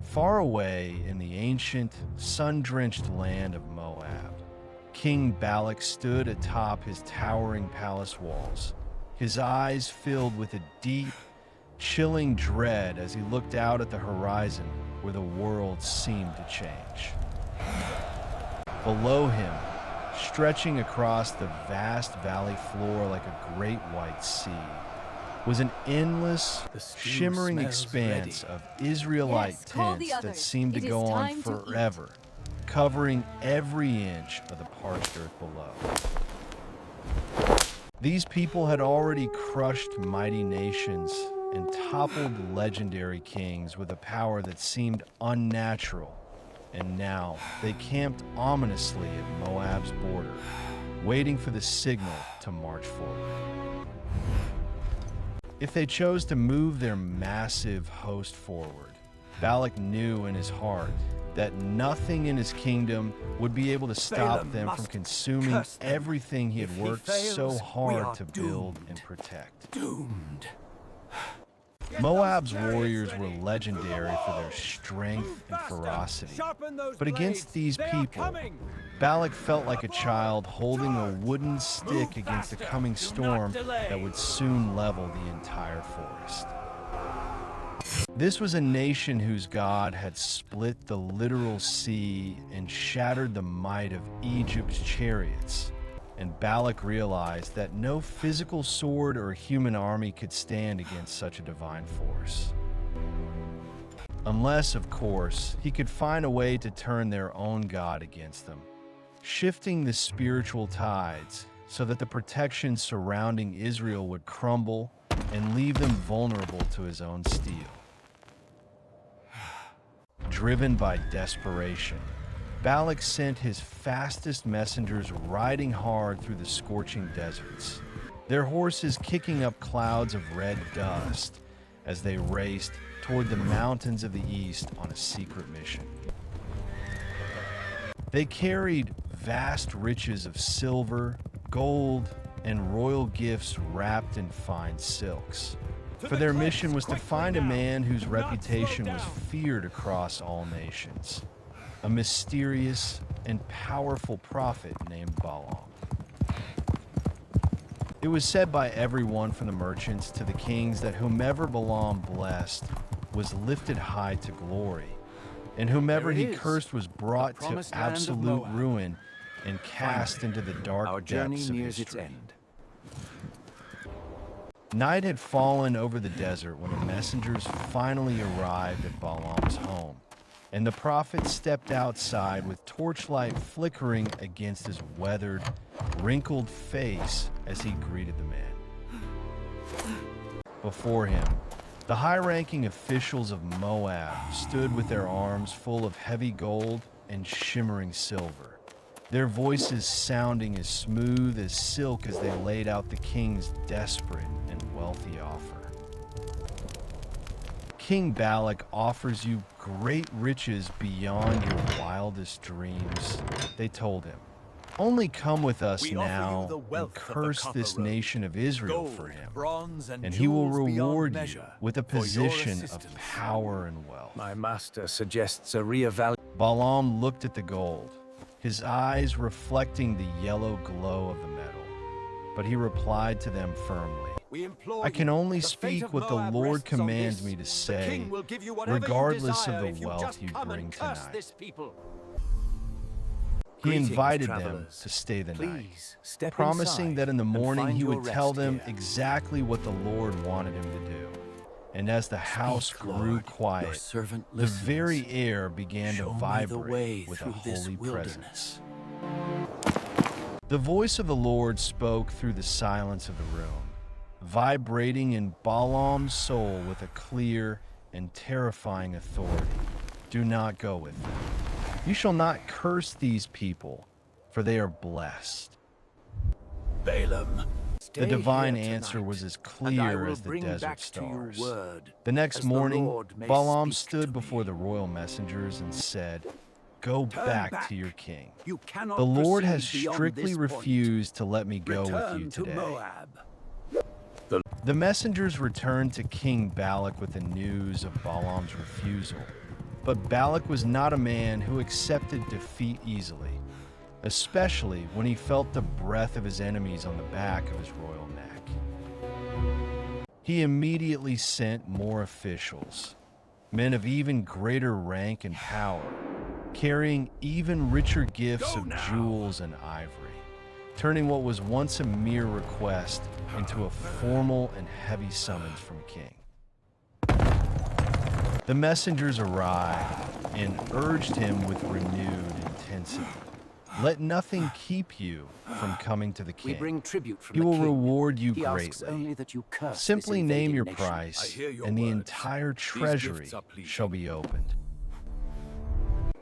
Far away in the ancient, sun-drenched land of Moab, King Balak stood atop his towering palace walls, his eyes filled with a deep, chilling dread as he looked out at the horizon where the world seemed to change. Below him, stretching across the vast valley floor like a great white sea, was an endless, shimmering expanse of Israelite tents that seemed to go on forever, covering every inch of the parched earth below. These people had already crushed mighty nations and toppled legendary kings with a power that seemed unnatural, and now they camped ominously at Moab's border, waiting for the signal to march forward. If they chose to move their massive host forward, Balak knew in his heart that nothing in his kingdom would be able to stop them from consuming everything he had worked so hard to build and protect. Doomed. Moab's warriors were legendary for their strength and ferocity, but against these people, Balak felt like a child holding a wooden stick against a coming storm that would soon level the entire forest. This was a nation whose God had split the literal sea and shattered the might of Egypt's chariots, and Balak realized that no physical sword or human army could stand against such a divine force. Unless, of course, he could find a way to turn their own God against them, shifting the spiritual tides so that the protection surrounding Israel would crumble and leave them vulnerable to his own steel. Driven by desperation, Balak sent his fastest messengers riding hard through the scorching deserts, their horses kicking up clouds of red dust as they raced toward the mountains of the east on a secret mission. They carried vast riches of silver, gold, and royal gifts wrapped in fine silks. For their mission was to find a man whose reputation was feared across all nations, a mysterious and powerful prophet named Balaam. It was said by everyone from the merchants to the kings that whomever Balaam blessed was lifted high to glory, and whomever he cursed was brought to absolute ruin and cast into the dark depths of history. Night had fallen over the desert when the messengers finally arrived at Balaam's home, and the prophet stepped outside with torchlight flickering against his weathered, wrinkled face as he greeted the man. Before him, the high-ranking officials of Moab stood with their arms full of heavy gold and shimmering silver, their voices sounding as smooth as silk as they laid out the king's desperate and wealthy offer. King Balak offers you great riches beyond your wildest dreams, they told him. Only come with us now and curse this nation of Israel for him, and he will reward you with a position of power and wealth. My master suggests a reevaluation. Balaam looked at the gold, his eyes reflecting the yellow glow of the metal, but he replied to them firmly, I can only speak what the Lord commands me to say, regardless of the wealth you bring tonight. He invited them to stay the night, promising that in the morning he would tell them exactly what the Lord wanted him to do. And as the house grew quiet, the very air began to vibrate with a holy presence. The voice of the Lord spoke through the silence of the room, vibrating in Balaam's soul with a clear and terrifying authority. Do not go with them. You shall not curse these people, for they are blessed. Balaam, the divine answer was as clear as the desert stars. The next morning, Balaam stood before the royal messengers and said, go back to your king. You cannot The Lord has proceed beyond strictly this point. refused to let me go with Return you to today." Moab. The messengers returned to King Balak with the news of Balaam's refusal. But Balak was not a man who accepted defeat easily, especially when he felt the breath of his enemies on the back of his royal neck. He immediately sent more officials, men of even greater rank and power, carrying even richer gifts of jewels and ivory, turning what was once a mere request into a formal and heavy summons from a king. The messengers arrived and urged him with renewed intensity. "Let nothing keep you from coming to the king. We bring tribute from He the will king. reward you He asks greatly. only that you curse Simply this name invading your nation." price, I hear your and the words. entire These treasury gifts are pleasing. shall be opened."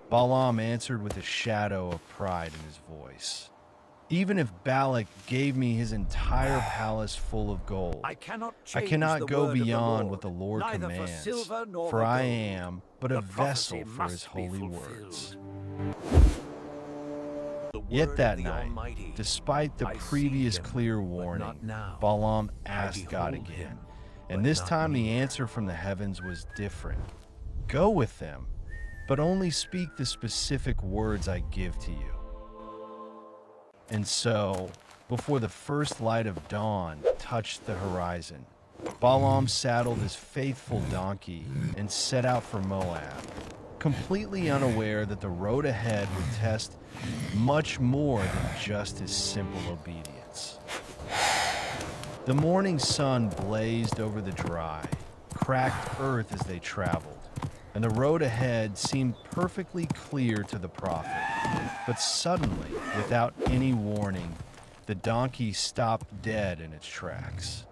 Balaam answered with a shadow of pride in his voice. "Even if Balak gave me his entire palace full of gold, I cannot I change cannot the go word of the beyond Lord, what the Lord neither commands, for silver nor for for I gold. am but a The vessel prophecy for his must be holy fulfilled. words." The Yet word that of the night, Almighty. despite the I see previous him, clear but warning, not now. Balaam I asked God behold again. him, And but this not time the near. answer from the heavens was different. "Go with them, but only speak the specific words I give to you." And so, before the first light of dawn touched the horizon, Balaam saddled his faithful donkey and set out for Moab, completely unaware that the road ahead would test much more than just his simple obedience. The morning sun blazed over the dry, cracked earth as they traveled, and the road ahead seemed perfectly clear to the prophet. But suddenly, without any warning, the donkey stopped dead in its tracks.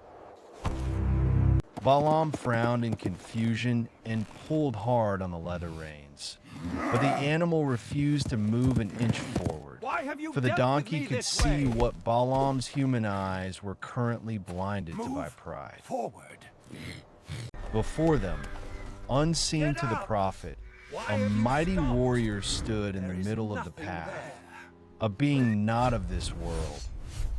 Balaam frowned in confusion and pulled hard on the leather reins, but the animal refused to move an inch forward, Why have you for the dealt with donkey me could this see way? what Balaam's human eyes were currently blinded to by pride. Forward. Before them, unseen to the prophet, a mighty warrior stood in the middle of the path, a being not of this world,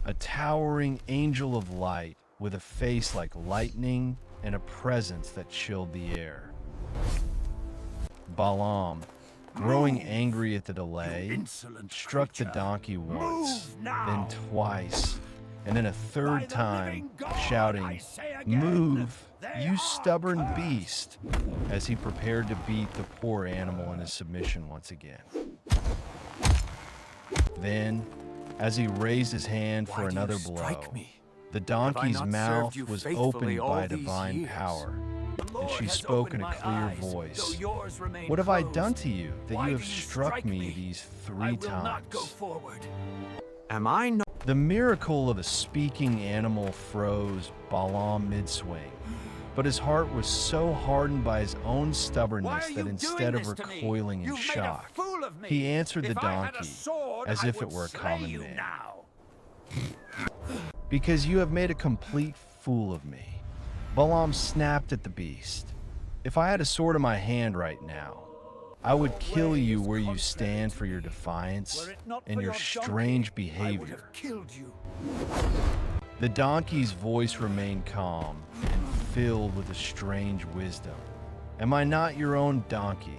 a towering angel of light with a face like lightning and a presence that chilled the air. Balaam, growing angry at the delay, insolent struck the creature. donkey once, Move now. then twice, and then a By third the time, living God, I shouting, say again, "Move, they you are stubborn cursed." beast," as he prepared to beat the poor animal into submission once again. Then, as he raised his hand for Why do you another blow, strike me? the donkey's not served mouth you was faithfully opened all by these divine years? power, The and Lord she has spoke in opened a my clear eyes, voice. though yours remain "What have I closed. done to you that Why you have do you struck strike me me? these I 3 will not go times?" forward. Am I not? The miracle of a speaking animal froze Balaam mid-swing, but his heart was so hardened by his own Why stubbornness are that you instead doing of this to me? recoiling in You've made a shock, fool of me. he answered the If I had a donkey sword, as I if it would were a slay common you man. now. "Because you have made a complete fool of me." Balaam snapped at the beast. "If I had a sword in my hand right now, I would kill you where you stand for your defiance Were it not and for your donkey, strange I would behavior." have killed you. The donkey's voice remained calm and filled with a strange wisdom. "Am I not your own donkey,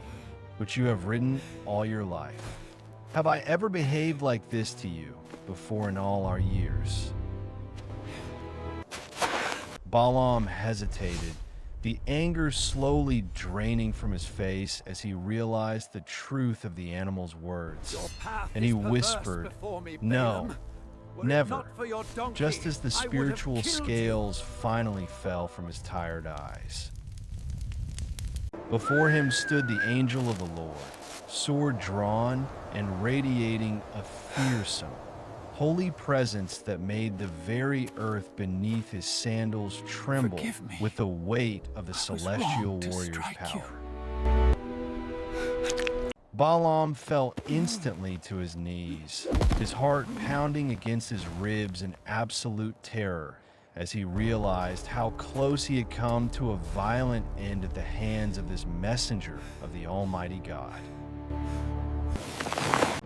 which you have ridden all your life? Have I ever behaved like this to you before in all our years?" Balaam hesitated, the anger slowly draining from his face as he realized the truth of the animal's words. Your path And he is perverse whispered, before me, "No, Balaam. Were it never," not for your donkey, just as the I would have spiritual killed you. scales finally fell from his tired eyes. Before him stood the angel of the Lord, sword drawn and radiating a fearsome, holy presence that made the very earth beneath his sandals tremble Forgive me. with the weight of the I was celestial wrong to warrior's strike you. power. Balaam fell instantly to his knees, his heart pounding against his ribs in absolute terror as he realized how close he had come to a violent end at the hands of this messenger of the Almighty God.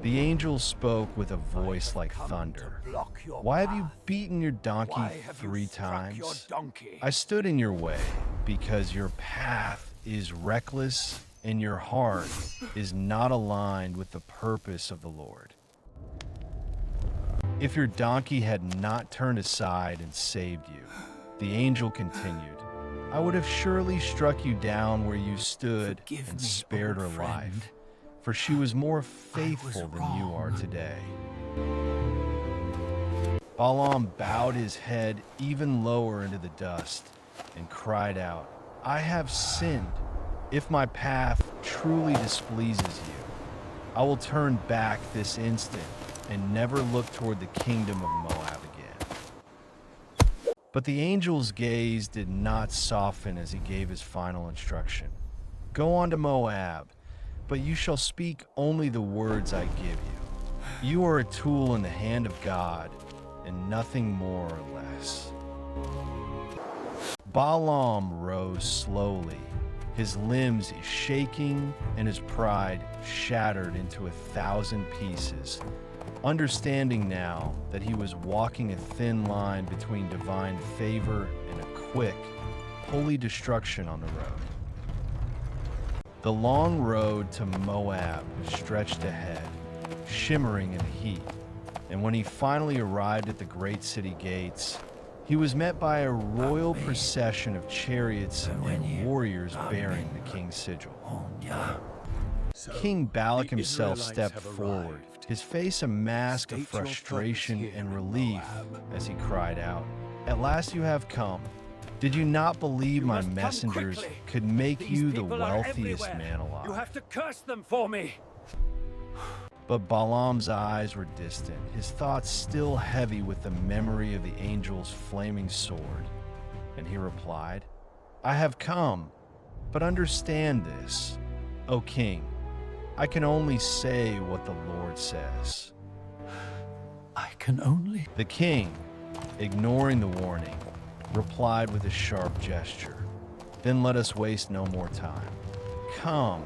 The angel spoke with a voice like thunder. Why have you beaten your donkey 3 times? I stood in your way because your path is reckless and your heart is not aligned with the purpose of the Lord. If your donkey had not turned aside and saved you, the angel continued, I would have surely struck you down where you stood and spared her life, for she was more faithful than you are today. Balaam bowed his head even lower into the dust and cried out, I have sinned. If my path truly displeases you, I will turn back this instant and never look toward the kingdom of Moab again. But the angel's gaze did not soften as he gave his final instruction. Go on to Moab, but you shall speak only the words I give you. You are a tool in the hand of God, and nothing more or less. Balaam rose slowly, his limbs shaking and his pride shattered into 1,000 pieces, understanding now that he was walking a thin line between divine favor and a quick, holy destruction on the road. The long road to Moab stretched ahead, shimmering in the heat, and when he finally arrived at the great city gates, he was met by a royal procession of chariots and warriors bearing the king's sigil. King Balaam himself stepped forward, his face a mask of frustration and relief as he cried out, At last you have come. Did you not believe my messengers could make you the wealthiest man alive? You have to curse them for me. But Balaam's eyes were distant, his thoughts still heavy with the memory of the angel's flaming sword. And he replied, I have come, but understand this, O king, I can only say what the Lord says. I can only... The king, ignoring the warning, replied with a sharp gesture. Then let us waste no more time. Come.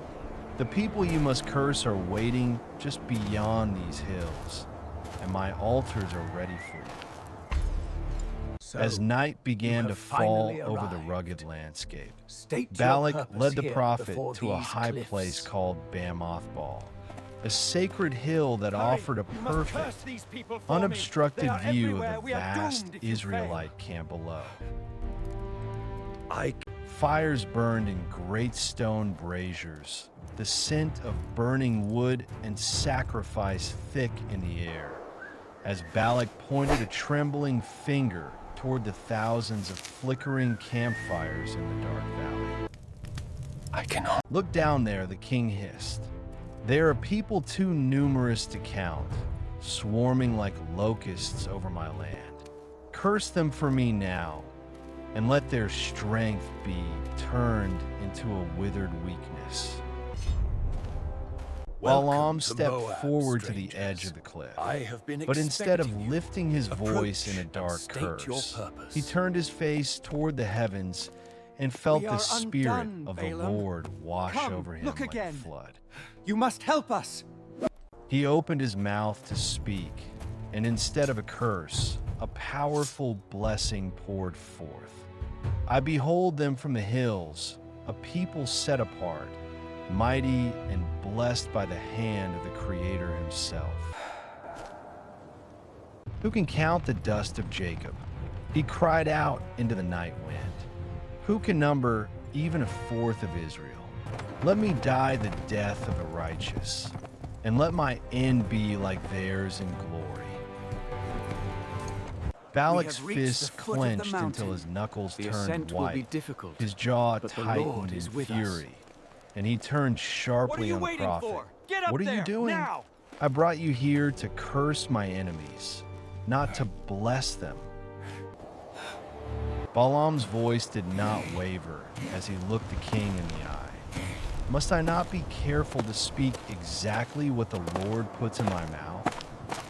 The people you must curse are waiting just beyond these hills, and my altars are ready for you. As night began to fall over the rugged landscape, Balak led the prophet to a high place called Bamoth-Baal, a sacred hill that offered a perfect, unobstructed view of the vast Israelite camp below. Fires burned in great stone braziers, the scent of burning wood and sacrifice thick in the air, as Balak pointed a trembling finger toward the thousands of flickering campfires in the dark valley. Look down there, the king hissed. There are people too numerous to count, swarming like locusts over my land. Curse them for me now, and let their strength be turned into a withered weakness. Balaam stepped forward to the edge of the cliff, but instead of lifting his voice in a dark curse, he turned his face toward the heavens and felt the Spirit of the Lord wash over him like a flood. You must help us. He opened his mouth to speak, and instead of a curse, a powerful blessing poured forth. I behold them from the hills, a people set apart, mighty and blessed by the hand of the Creator himself. Who can count the dust of Jacob? He cried out into the night wind. Who can number even a fourth of Israel? Let me die the death of the righteous, and let my end be like theirs in glory. Balak's fists clenched until his knuckles turned white, his jaw tightened in fury, and he turned sharply on the prophet. What are you doing? I brought you here to curse my enemies, not to bless them. Balaam's voice did not waver as he looked the king in the eye. Must I not be careful to speak exactly what the Lord puts in my mouth?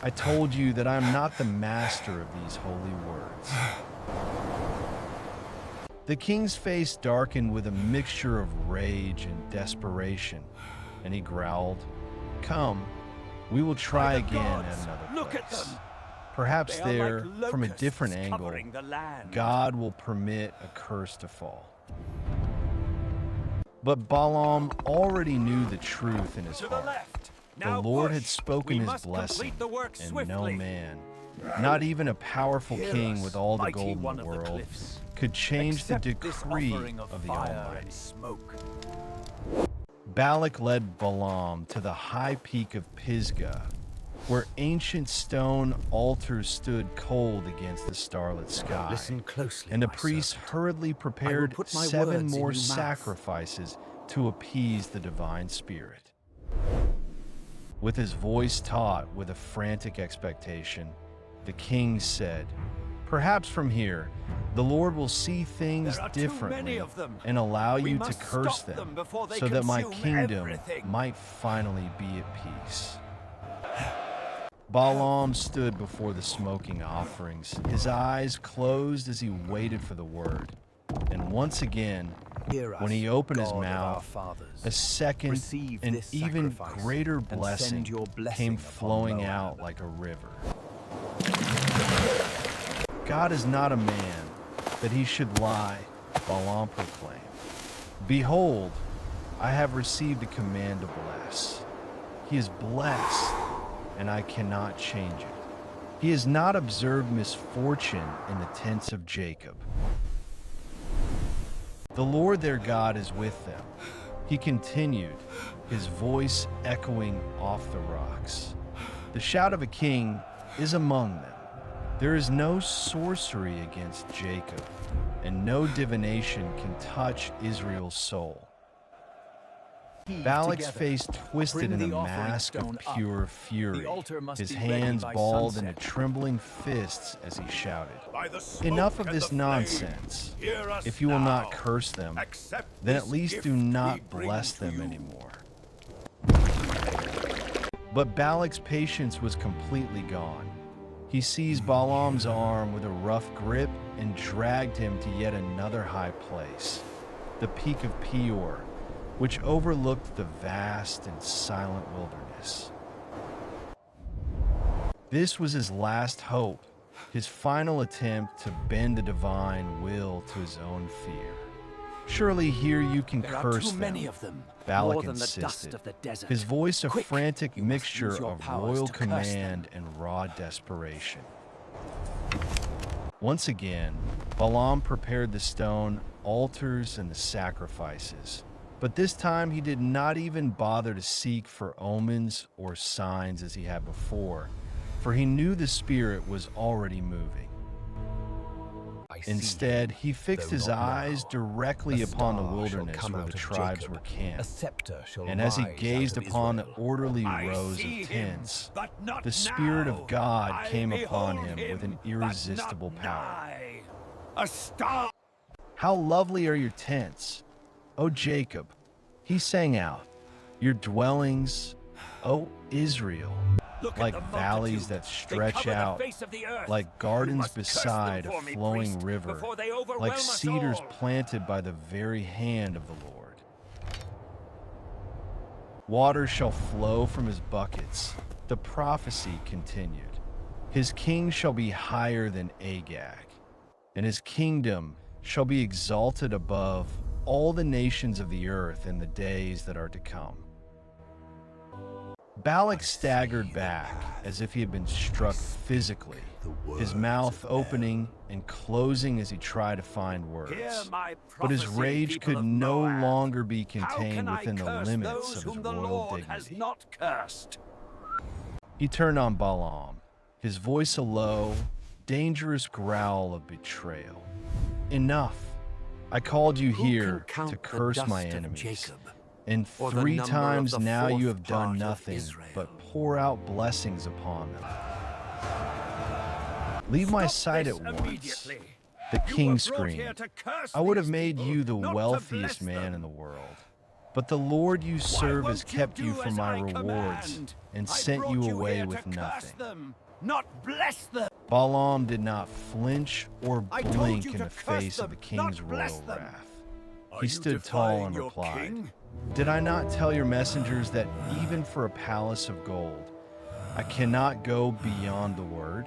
I told you that I am not the master of these holy words. The king's face darkened with a mixture of rage and desperation, and he growled, Come, We will try By the again gods, at another look place. at them. Perhaps They are there, like from a locusts different angle, covering the land. God will permit a curse to fall. But Balaam already knew the truth in his To the heart. left. The Now Lord had push. spoken We his must blessing, complete the work and swiftly. no man, not even a powerful Hear king us, with all the mighty gold in one the of the world, cliffs. could change the Accept this decree offering of the fire Almighty. and smoke. Balak led Balaam to the high peak of Pisgah, where ancient stone altars stood cold against the starlit sky. Listen closely, And the my priests servant. hurriedly prepared put my 7 words in more your mouth. sacrifices to appease the divine spirit. With his voice taut with a frantic expectation, the king said, "Perhaps from here, the Lord will see things There are too differently many of them. and allow We you to must curse stop them them before they so that my consume kingdom everything." might finally be at peace." Balaam stood before the smoking offerings, his eyes closed as he waited for the word. And once again, Hear us, when he opened his God of our mouth, fathers. a second Receive and this even sacrifice, greater and blessing send your blessing came upon flowing Moab. out like a river. God is not a man that he should lie, Balaam proclaimed. Behold, I have received a command to bless. He is blessed, and I cannot change it. He has not observed misfortune in the tents of Jacob. The Lord their God is with them. He continued, his voice echoing off the rocks. The shout of a king is among them. There is no sorcery against Jacob, and no divination can touch Israel's soul. Balak's face twisted in a mask of pure fury, his hands balled into trembling fists as he shouted, "Enough of this nonsense. If you will not curse them, then at least do not bless them anymore." But Balak's patience was completely gone. He seized Balaam's arm with a rough grip and dragged him to yet another high place, the peak of Peor, which overlooked the vast and silent wilderness. This was his last hope, his final attempt to bend the divine will to his own fear. "Surely here you can There are curse too many of them. Balak More than the insisted, dust of the desert. his voice a Quick, frantic you must mixture use your of powers royal to curse command and raw desperation. Once again, Balaam prepared the stone altars and the sacrifices, but this time he did not even bother to seek for omens or signs as he had before, for he knew the Spirit was already moving. Instead, he fixed his eyes directly upon the wilderness where the tribes were camped. And as he gazed upon the orderly rows of tents, the Spirit of God came upon him with an irresistible power. A star! "How lovely are your tents, O Jacob!" he sang out. "Your dwellings, O Israel, like valleys that stretch out, like gardens beside a flowing river, like cedars planted by the very hand of the Lord. Water shall flow from his buckets." The prophecy continued. "His king shall be higher than Agag, and his kingdom shall be exalted above all the nations of the earth in the days that are to come." Balak staggered back as if he had been struck physically, his mouth opening and closing as he tried to find words. But his rage could no longer be contained within the limits of his royal dignity. He turned on Balaam, his voice a low, dangerous growl of betrayal. "Enough! I called you here to curse my enemies. And 3 times now you have done nothing but pour out blessings upon them. Leave my sight at once." The king screamed, "I would have made you the wealthiest man in the world. But the Lord you serve has kept you from my rewards and sent you away with nothing." Balaam did not flinch or blink in the face of the king's royal wrath. He stood tall and replied, "Did I not tell your messengers that even for a palace of gold, I cannot go beyond the word.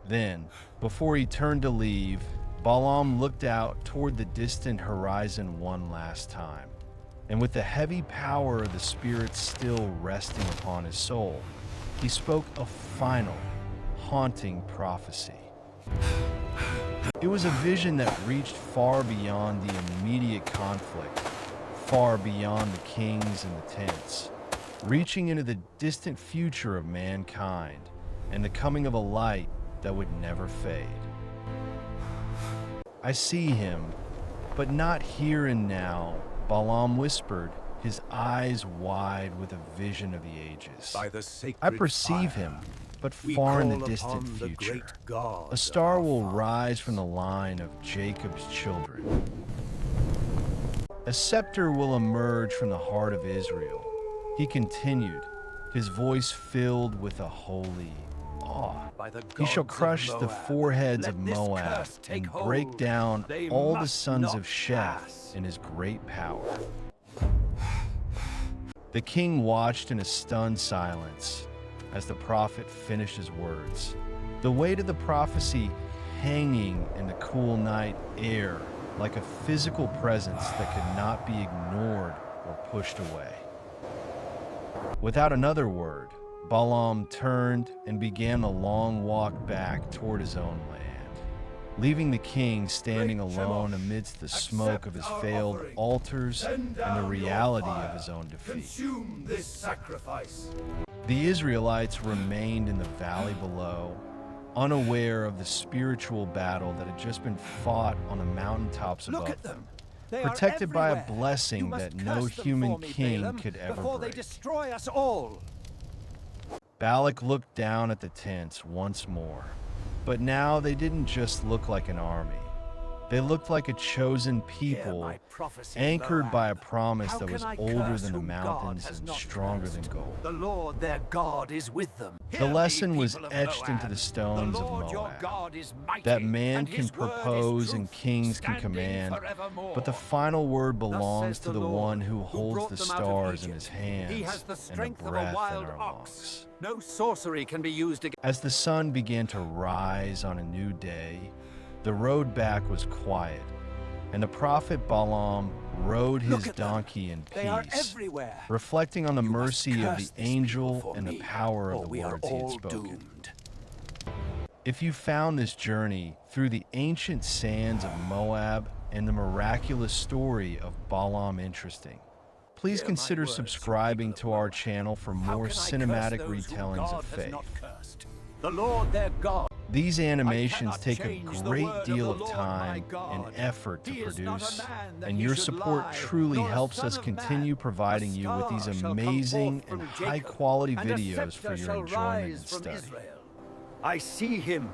Then, before he turned to leave, Balaam looked out toward the distant horizon one last time, and with the heavy power of the Spirit still resting upon his soul, he spoke a final, haunting prophecy. It was a vision that reached far beyond the immediate conflict, far beyond the kings and the tents, reaching into the distant future of mankind and the coming of a light that would never fade. I see him, but not here and now, Balaam whispered, his eyes wide with a vision of the ages. I perceive him, but far in the distant future. A star will rise from the line of Jacob's children. A scepter will emerge from the heart of Israel. He continued, his voice filled with a holy awe. He shall crush the foreheads of Moab and break down all the sons of Sheth in his great power. The king watched in a stunned silence as the prophet finished his words, the weight of the prophecy hanging in the cool night air like a physical presence that could not be ignored or pushed away. Without another word, Balaam turned and began the long walk back toward his own land, leaving the king standing alone amidst the smoke of his failed altars and the reality of his own defeat. Consume this sacrifice. The Israelites remained in the valley below, unaware of the spiritual battle that had just been fought on the mountaintops above them, protected by a blessing that no human king could ever before they break. destroy us all. Balak looked down at the tents once more, but now they didn't just look like an army. They looked like a chosen people, anchored by a promise that was older than the mountains and stronger than gold. The Lord their God is with them. The lesson was etched into the stones of Moab, that man can propose and kings can command, but the final word belongs to the one who holds the stars in his hands and the breath in our lungs. No sorcery can be used against. As the sun began to rise on a new day, the road back was quiet, and the prophet Balaam rode his donkey in peace, reflecting on the mercy of the angel and the power of the words he had spoken. If you found this journey through the ancient sands of Moab and the miraculous story of Balaam interesting, please consider subscribing to our channel for more cinematic retellings of faith. The Lord their God. These animations take a great deal of time and effort to produce, and your support truly helps us continue providing you with these amazing and high-quality videos for your enjoyment and study. I see him,